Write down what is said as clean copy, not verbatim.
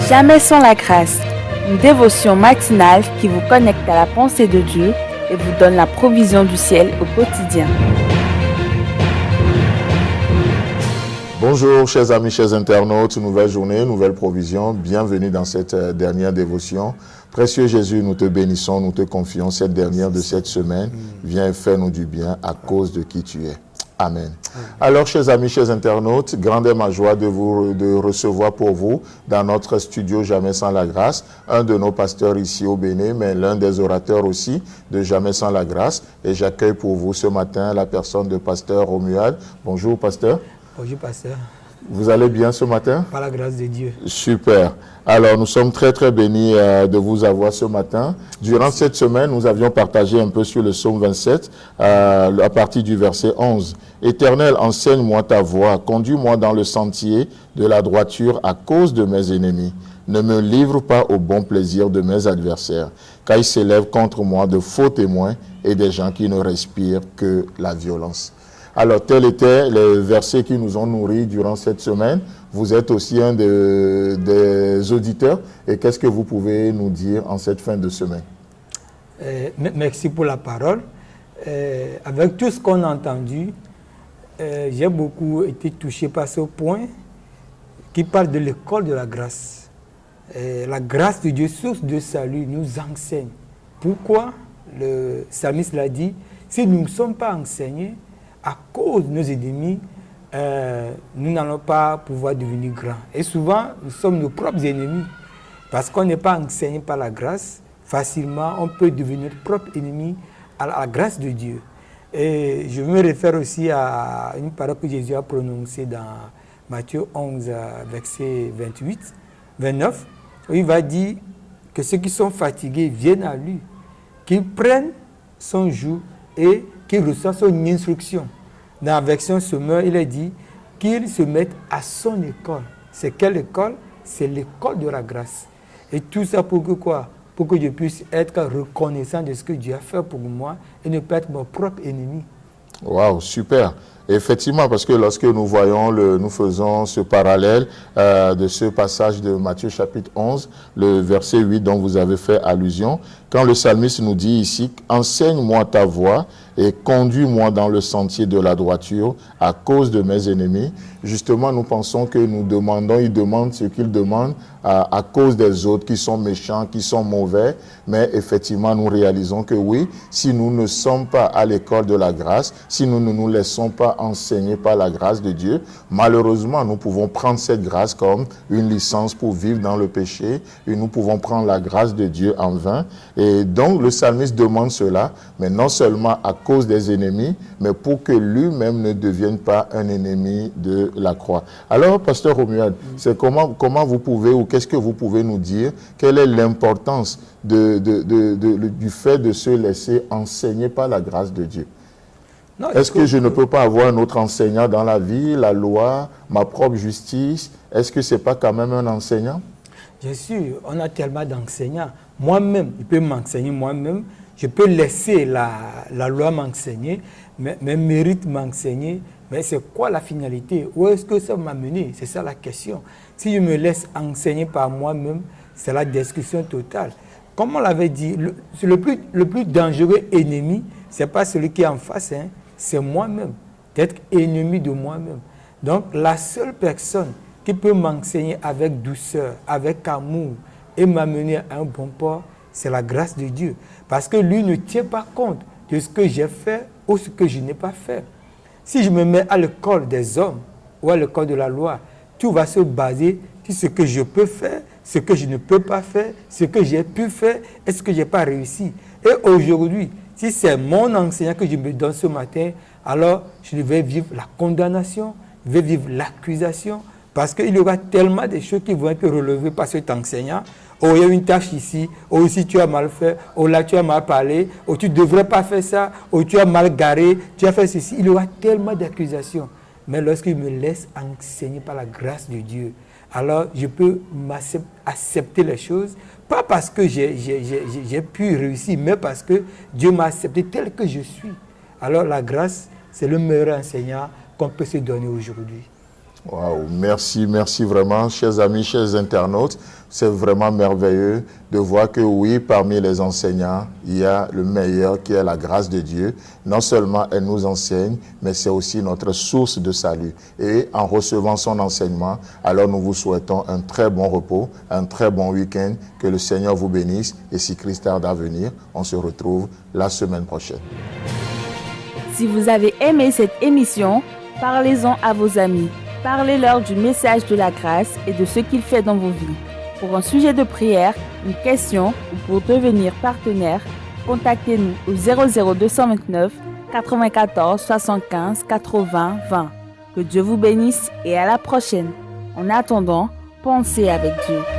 Jamais sans la grâce, une dévotion matinale qui vous connecte à la pensée de Dieu et vous donne la provision du ciel au quotidien. Bonjour chers amis, chers internautes, nouvelle journée, nouvelle provision, bienvenue dans cette dernière dévotion. Précieux Jésus, nous te bénissons, nous te confions cette dernière de cette semaine. Viens faire nous du bien à cause de qui tu es. Amen. Alors, chers amis, chers internautes, grande est ma joie de recevoir pour vous dans notre studio Jamais sans la grâce, un de nos pasteurs ici au Bénin, mais l'un des orateurs aussi de Jamais sans la grâce. Et j'accueille pour vous ce matin la personne de pasteur Romuald. Bonjour, pasteur. Bonjour, pasteur. Vous allez bien ce matin? Par la grâce de Dieu. Super. Alors, nous sommes très bénis de vous avoir ce matin. Durant cette semaine, nous avions partagé un peu sur le psaume 27, à partir du verset 11. « Éternel, enseigne-moi ta voie, conduis-moi dans le sentier de la droiture à cause de mes ennemis. Ne me livre pas au bon plaisir de mes adversaires, car ils s'élèvent contre moi de faux témoins et des gens qui ne respirent que la violence. » Alors, tels étaient les versets qui nous ont nourris durant cette semaine. Vous êtes aussi un des auditeurs. Et qu'est-ce que vous pouvez nous dire en cette fin de semaine? Merci pour la parole. Avec tout ce qu'on a entendu, j'ai beaucoup été touché par ce point qui parle de l'école de la grâce. La grâce de Dieu, source de salut, nous enseigne. Pourquoi? Le psalmiste l'a dit, si nous ne sommes pas enseignés, à cause de nos ennemis, nous n'allons pas pouvoir devenir grands. Et souvent, nous sommes nos propres ennemis. Parce qu'on n'est pas enseigné par la grâce, facilement, on peut devenir notre propre ennemi à la grâce de Dieu. Et je me réfère aussi à une parole que Jésus a prononcée dans Matthieu 11, verset 29, où il va dire que ceux qui sont fatigués viennent à lui, qu'ils prennent son joug et qu'ils reçoivent son instruction. Dans la version Semeur, il est dit qu'ils se mettent à son école. C'est quelle école? C'est l'école de la grâce. Et tout ça pour que quoi? Pour que je puisse être reconnaissant de ce que Dieu a fait pour moi et ne pas être mon propre ennemi. Waouh, super. Effectivement, parce que lorsque nous faisons ce parallèle de ce passage de Matthieu chapitre 11, le verset 8 dont vous avez fait allusion, quand le psalmiste nous dit ici, « Enseigne-moi ta voie et conduis-moi dans le sentier de la droiture à cause de mes ennemis », justement, nous pensons que il demande ce qu'il demande à cause des autres qui sont méchants, qui sont mauvais, mais effectivement, nous réalisons que oui, si nous ne sommes pas à l'école de la grâce, si nous ne nous laissons pas enseigner par la grâce de Dieu, malheureusement, nous pouvons prendre cette grâce comme une licence pour vivre dans le péché et nous pouvons prendre la grâce de Dieu en vain. Et donc, le psalmiste demande cela, mais non seulement à cause des ennemis, mais pour que lui-même ne devienne pas un ennemi de la croix. Alors, pasteur Romuald, c'est comment vous pouvez, ou qu'est-ce que vous pouvez nous dire, quelle est l'importance du fait de se laisser enseigner par la grâce de Dieu? Est-ce que je ne peux pas avoir un autre enseignant dans la vie, la loi, ma propre justice? Est-ce que ce n'est pas quand même un enseignant? Bien sûr, on a tellement d'enseignants. Moi-même, je peux m'enseigner moi-même. Je peux laisser la loi m'enseigner, mes mérites m'enseigner. Mais c'est quoi la finalité? Où est-ce que ça m'a mené? C'est ça la question. Si je me laisse enseigner par moi-même, c'est la destruction totale. Comme on l'avait dit, le plus dangereux ennemi, ce n'est pas celui qui est en face, hein, c'est moi-même, d'être ennemi de moi-même. Donc, la seule personne qui peut m'enseigner avec douceur, avec amour et m'amener à un bon port, c'est la grâce de Dieu. Parce que lui ne tient pas compte de ce que j'ai fait ou ce que je n'ai pas fait. Si je me mets à l'école des hommes ou à l'école de la loi, tout va se baser sur ce que je peux faire, ce que je ne peux pas faire, ce que j'ai pu faire et ce que je n'ai pas réussi. Et aujourd'hui, si c'est mon enseignant que je me donne ce matin, alors je vais vivre la condamnation, je vais vivre l'accusation, parce qu'il y aura tellement de choses qui vont être relevées par cet enseignant. Oh, il y a une tâche ici, oh, ici tu as mal fait, oh, là tu as mal parlé, oh, tu ne devrais pas faire ça, oh, tu as mal garé, tu as fait ceci. Il y aura tellement d'accusations. Mais lorsqu'il me laisse enseigner par la grâce de Dieu, alors je peux accepter les choses, pas parce que j'ai pu réussir, mais parce que Dieu m'a accepté tel que je suis. Alors la grâce, c'est le meilleur enseignant qu'on peut se donner aujourd'hui. Waouh, merci vraiment, chers amis, chers internautes. C'est vraiment merveilleux de voir que oui, parmi les enseignants, il y a le meilleur qui est la grâce de Dieu. Non seulement elle nous enseigne, mais c'est aussi notre source de salut. Et en recevant son enseignement, alors nous vous souhaitons un très bon repos, un très bon week-end. Que le Seigneur vous bénisse. Et si Christ tarde à venir, on se retrouve la semaine prochaine. Si vous avez aimé cette émission, parlez-en à vos amis. Parlez-leur du message de la grâce et de ce qu'il fait dans vos vies. Pour un sujet de prière, une question ou pour devenir partenaire, contactez-nous au 00229 94 75 80 20. Que Dieu vous bénisse et à la prochaine. En attendant, pensez avec Dieu.